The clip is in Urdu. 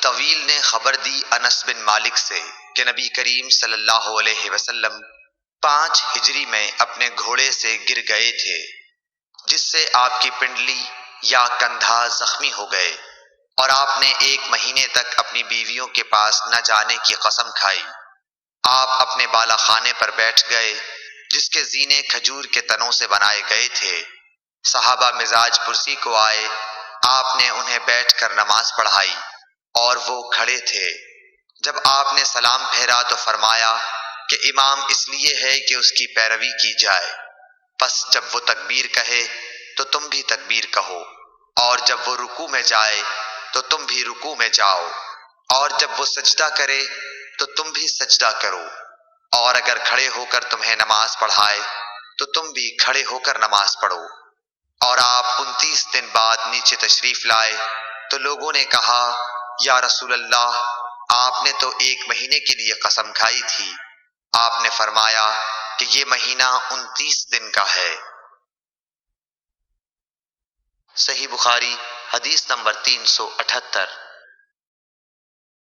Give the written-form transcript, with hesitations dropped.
طویل نے خبر دی انس بن مالک سے کہ نبی کریم صلی اللہ علیہ وسلم 5 ہجری میں اپنے گھوڑے سے گر گئے تھے، جس سے آپ کی پنڈلی یا کندھا زخمی ہو گئے، اور آپ نے 1 مہینے تک اپنی بیویوں کے پاس نہ جانے کی قسم کھائی۔ آپ اپنے بالا خانے پر بیٹھ گئے جس کے زینے کھجور کے تنوں سے بنائے گئے تھے۔ صحابہ مزاج پرسی کو آئے، آپ نے انہیں بیٹھ کر نماز پڑھائی اور وہ کھڑے تھے۔ جب آپ نے سلام پھیرا تو فرمایا کہ امام اس لیے ہے کہ اس کی پیروی کی جائے، پس جب وہ تکبیر کہے تو تم بھی تکبیر کہو، اور جب وہ رکوع میں جائے تو تم بھی رکوع میں جاؤ، اور جب وہ سجدہ کرے تو تم بھی سجدہ کرو، اور اگر کھڑے ہو کر تمہیں نماز پڑھائے تو تم بھی کھڑے ہو کر نماز پڑھو۔ اور آپ 29 دن بعد نیچے تشریف لائے تو لوگوں نے کہا، یا رسول اللہ، آپ نے تو 1 مہینے کے لیے قسم کھائی تھی۔ آپ نے فرمایا کہ یہ مہینہ 29 دن کا ہے۔ صحیح بخاری حدیث نمبر 378۔